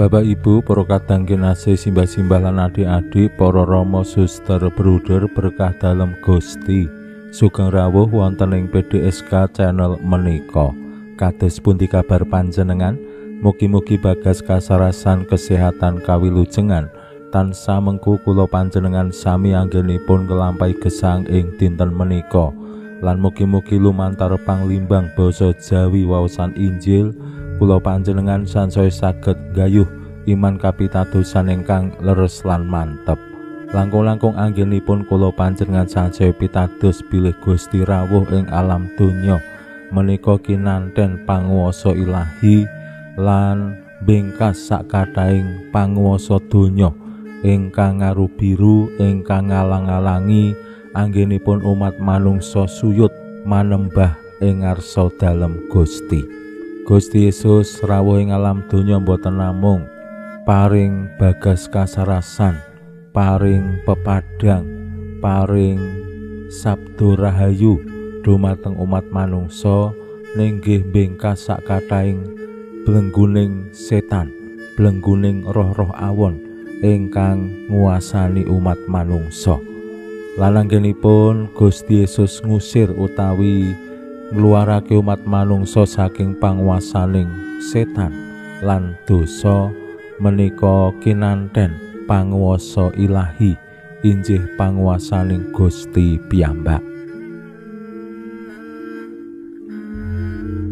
Bapak Ibu, para kadang kinasih simbah-simbah lan adik-adik, para rama suster bruder berkah dalem Gusti. Sugeng rawuh wonten ing PDSK channel menika. Kados pundi kabar panjenengan? Mugi-mugi bagas kasarasan kesehatan kawilujengan tansah mengku kula panjenengan sami anggenipun nglampahi gesang ing dinten menika. Lan mugi-mugi lumantar panglimbang basa Jawi waosan Injil kula panjenengan sansaya saged gayuh iman kapitadosan ingkang leres lan mantep. Langkung-langkung anggenipun kula panjenengan sansaya pitados bilih Gusti rawuh ing alam donya menika kinanten panguwasa ilahi lan bingkas sakathahing panguwasa donya ingkang ngarubiru ingkang ngalang-alangi anggenipun umat manungsa suyut manembah ing ngarsa dalem Gusti. Gusti Yesus rawuh ing alam donya boten namung paring bagas kasarasan, paring pepadang, paring sabdo rahayu dumateng umat manungsa, ninggih bingkas sakathahing blengguning setan, blengguning roh-roh awon ingkang nguasani umat manungsa. Lan anggenipun Gusti Yesus ngusir utawi ngluarake umat manungsa saking panguwasaning setan lan dosa menika kinanten panguwasa ilahi injih panguwasaning Gusti piyambak.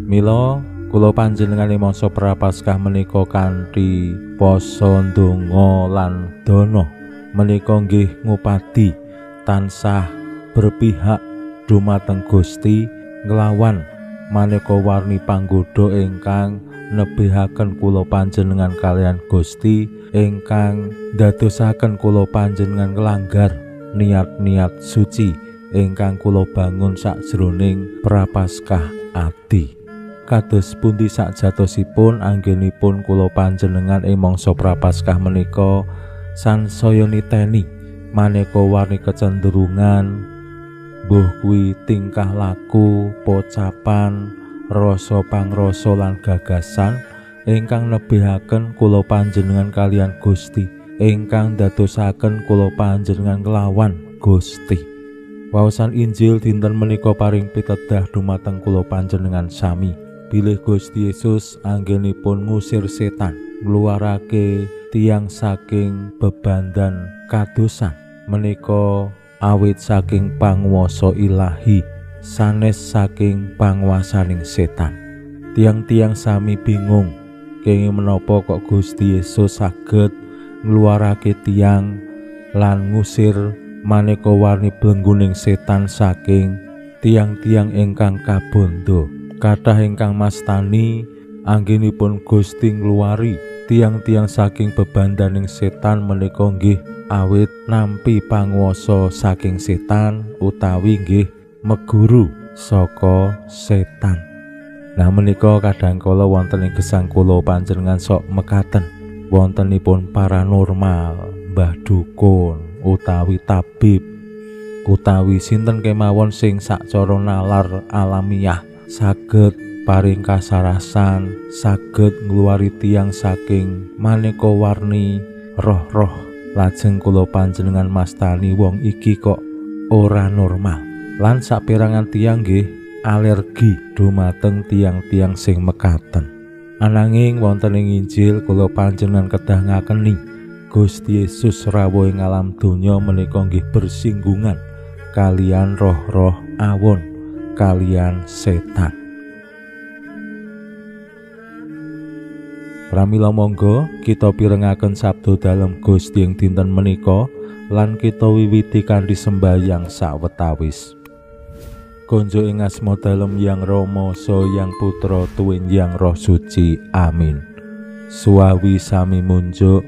Mila kula panjenengan mangsa prapaskah menika kanthi pasa ndonga lan dana menika nggih ngupadi tansah berpihak dumateng Gusti nglawan maneka warni panggoda ingkang nebihaken kula panjenengan kalian Gusti ingkang ndadosaken kula panjenengan nglanggar niat-niat suci ingkang kula bangun sakjroning prapaskah ati. Kados pundi sakjatosipun anggenipun kula panjenengan ing mangsa prapaskah menika sansaya niteni maneka warni kecenderungan mbuh kuwi tingkah laku, pocapan, rasa pangrasa lan gagasan ingkang nebihaken kula panjenengan kalian Gusti ingkang dadosaken kula panjenengan nglawan Gusti. Waosan Injil dinten menika paring pitedah dumateng kula panjenengan sami bilih Gusti Yesus anggenipun ngusir setan, ngluarake tiyang saking bebandan kadosan menika awit saking panguwasa ilahi sanes saking panguwasaning setan. Tiang-tiang sami bingung kenging menapa kok Gusti Yesus saged ngluarake tiang lan ngusir maneka warni blengguning setan saking tiang-tiang ingkang kabondo. Kathah ingkang mastani anggenipun Gusti ngluwari tiang-tiang saking bebandaning setan menika nggih awit nampi panguwasa saking setan utawi nggih meguru saka setan. Nah menika kadangkala wonten ing gesang kula panjenengan sok mekaten wontenipun paranormal, mbah dukun utawi tabib utawi sinten kemawon sing sacara nalar alamiah saged paring kasarasan, saged ngluwari tiyang saking maneka warni roh-roh. Lajeng kula panjenengan mastani wong iki kok ora normal. Lan saperangan tiyang nggih alergi dumateng tiyang-tiyang sing mekaten. Ananging wonten ing Injil kula panjenengan kedah ngakeni Gusti Yesus rawuh ing alam donya menika nggih bersinggungan kalian roh-roh awon, kalian setan. Pramila monggo kita pirengaken sabda dalem Gusti ing dinten menika lan kita wiwiti kanthi sembahyang sawetawis. Konjo ing asma dalem Yang Rama saha Yang Putra tuwin Yang Roh Suci. Amin. Suwawi sami munjuk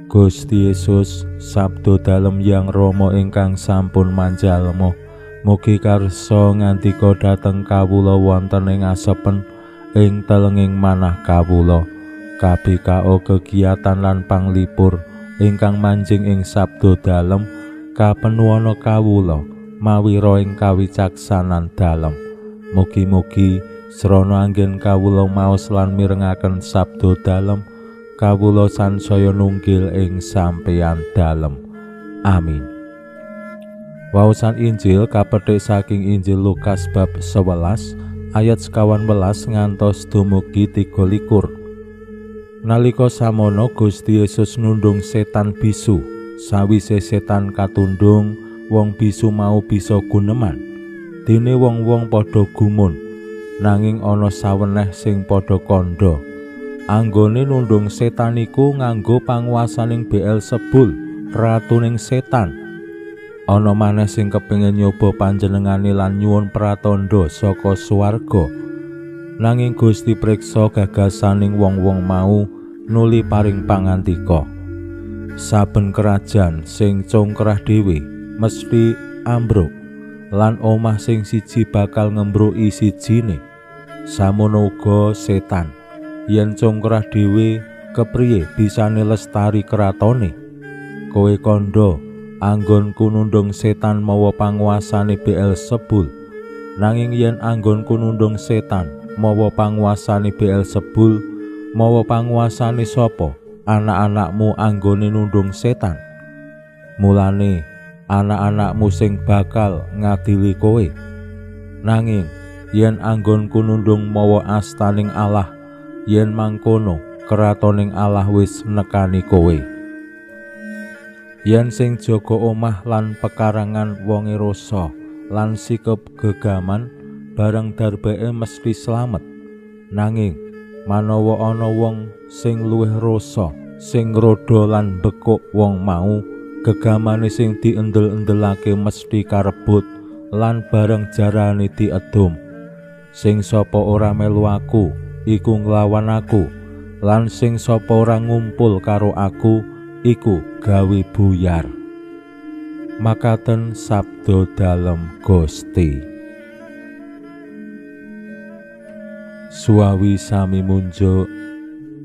Gusti Yesus sabdo dalem yang Rama ingkang sampun manjalma, mugi karsa ngandika dhateng kawula wonten ing asepen ing telenging manah kawula. KBKO kegiatan lan panglipur ingkang manjing ing sabdo dalem kapenuwana kawula mawi ro ing kawicaksanan dalem. Mugi-mugi srana anggen kawula maos lan mirengaken sabdo dalem, kawula sansaya nunggil ing sampeyan dalem. Amin. Waosan Injil kapetik saking Injil Lukas bab 11 ayat 11 ngantos dumugi 23. Nalika samono Gusti Yesus nundung setan bisu. Sawise setan katundung, wong bisu mau bisa guneman. Dene wong-wong padha gumun, nanging ana saweneh sing padha kandha. Anggone nundung setan iku nganggo panguwasaning Beelzebul, ratuning setan. Ana maneh sing kepengin nyoba panjenengane lan nyuwun pratandha saka swarga. Nanging Gusti priksa gagasaning wong-wong mau nuli paring pangantika. Saben kerajaan sing congkrah dhewe mesti ambruk, lan omah sing siji bakal ngembruki sijine. Samono uga setan. Yen congkrah dhewe kepriye bisane lestari kratone? Kowe kandha anggonku nundung setan mawa panguwasane Beelzebul. Nanging yen anggonku nundung setan mawa panguwasane Beelzebul, mawa panguwasane sapa anak-anakmu anggone nundung setan? Mulane anak-anakmu sing bakal ngadili kowe. Nanging yen anggonku nundung mawa astaning Allah, yen mangkono kratoning Allah wis nekani kowe. Yen sing jaga omah lan pekarangan wonge rasa lan sikep gegaman, bareng darbeke mesti slamet. Nanging manawa ana wong sing luwih rasa, sing rodo lan bekuk wong mau, gegamane sing diendel-endelake mesti karebut lan bareng jarane diedum. Sing sapa ora melu aku iku nglawan aku, lan sing sapa ora ngumpul karo aku iku gawe buyar. Makaten sabdo dalem Gusti. Suawi sami munjuk.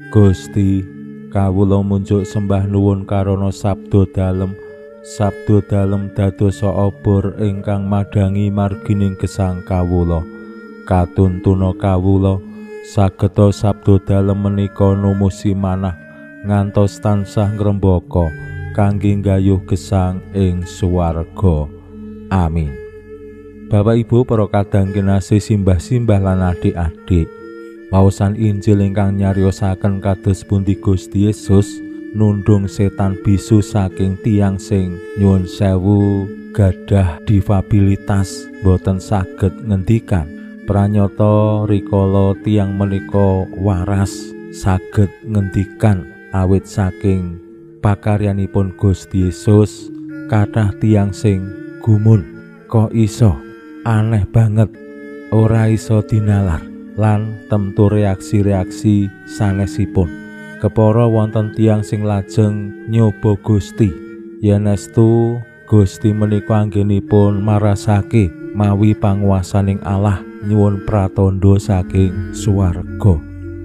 Gusti, kawula munjuk sembah nuwun karana sabdo dalem. Sabdo dalem dadosa obor ingkang madangi margining gesang kawula. Katuntuna kawula sageta sabdo dalem menika numusi manah ngantos tansah ngrembaka kangge nggayuh gesang ing swarga. Amin. Bapak Ibu para kadang kinasih simbah-simbah lan adik-adik, waosan Injil ingkang nyariosaken kados pundi Gusti Yesus nundung setan bisu saking tiyang sing nyuwun sewu gadah difabilitas boten saged ngendikan. Pranyata rikala tiyang menika waras saged ngendikan awit saking pakaryanipun Gusti Yesus kathah tiyang sing gumun, kok iso aneh banget, ora iso dinalar, lan temtu reaksi-reaksi sanesipun. Kepara wonten tiyang sing lajeng nyoba Gusti, yen estu Gusti menika anggenipun marasake mawi panguwasaning Allah nyuwun pratandha saking swarga.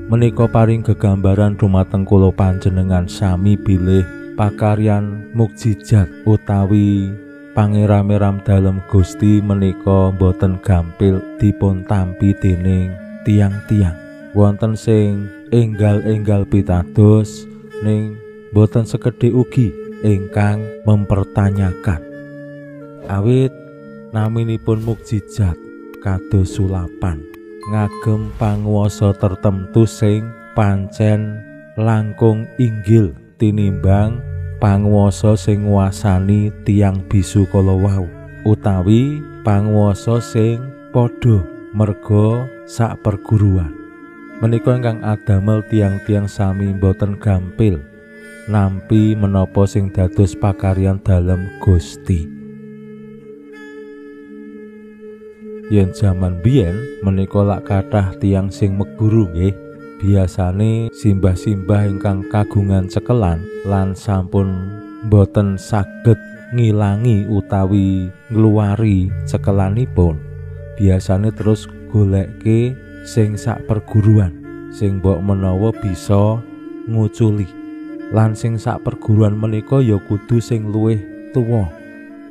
Menika paring gegambaran dumateng kula panjenengan sami bilih pakaryan mukjizat utawi pangeram-eram dalem Gusti menika boten gampil dipun tampi dening tiang-tiang. Wonten sing enggal-enggal pitados, ning boten sekedhik ugi ingkang mempertanyakan. Awit naminipun mukjizat kados sulapan ngagem panguwasa tertentu sing pancen langkung inggil tinimbang panguwasa sing nguwasani tiyang bisu kala wau, utawi panguwasa sing padha merga sak perguruan. Menika ingkang adamel tiang-tiang sami boten gampil nampi menapa sing dados pakaryan dalem Gusti. Yen jaman biyen menika lak kathah tiyang sing meguru nggih, Biasane simbah-simbah ingkang kagungan cekelan lan sampun boten saged ngilangi utawi ngluwari cekelanipun, biasane terus goleke sing sak perguruan sing mbok menawa bisa nguculi. Lan sing sak perguruan menika ya kudu sing luwih tuwa.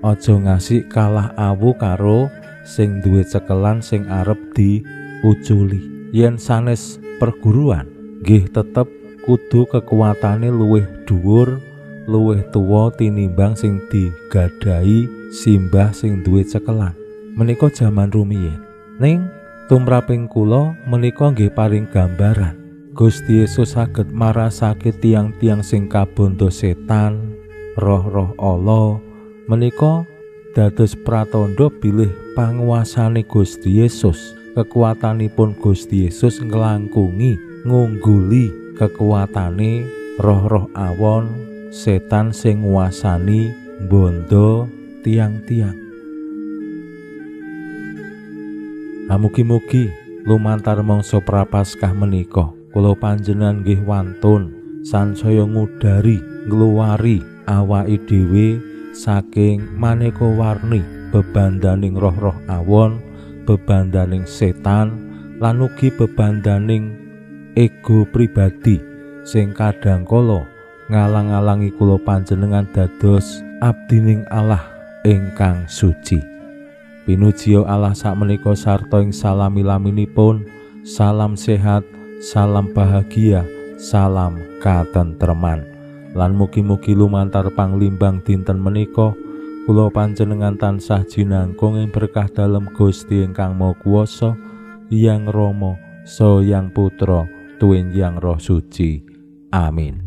Aja ngasih kalah awu karo sing duwe cekelan sing arep diuculi. Yen sanes perguruan nggih tetep kudu kekuatane luwih dhuwur, luwih tuwa tinimbang sing digadhahi simbah sing duwe cekelan. Menika jaman rumiyin. Ning tumraping kula menika nggih paring gambaran Gusti Yesus saged marasake tiang-tiang sing kabondo setan, roh-roh ala menika dados pratandha bilih panguwasane Gusti Yesus. Kekuatanipun Gusti Yesus nglangkungi ngungguli kekuatane roh-roh awon setan sing nguwasani bondo tiang-tiang. Mugi-mugi lumantar mangsa prapaskah menika kula panjenengan nggih wantun sansaya ngudari ngluwari awake dhewe saking maneka warni bebandaning roh-roh awon, bebandaning setan, lan ugi bebandaning ego pribadi sing kadangkala ngalang-alangi kula panjenengan dados abdining Allah ingkang suci. Pinujiya Allah sakmenika sarta ing salami-laminipun. Salam sehat, salam bahagia, salam katentreman. Lan mugi-mugi lumantar panglimbang dinten menika kula panjenengan tansah jinangkung ing berkah dalem Gusti ingkang Maha Kuwasa, Hyang Rama saha Hyang Putra tuwin Hyang Roh Suci. Amin.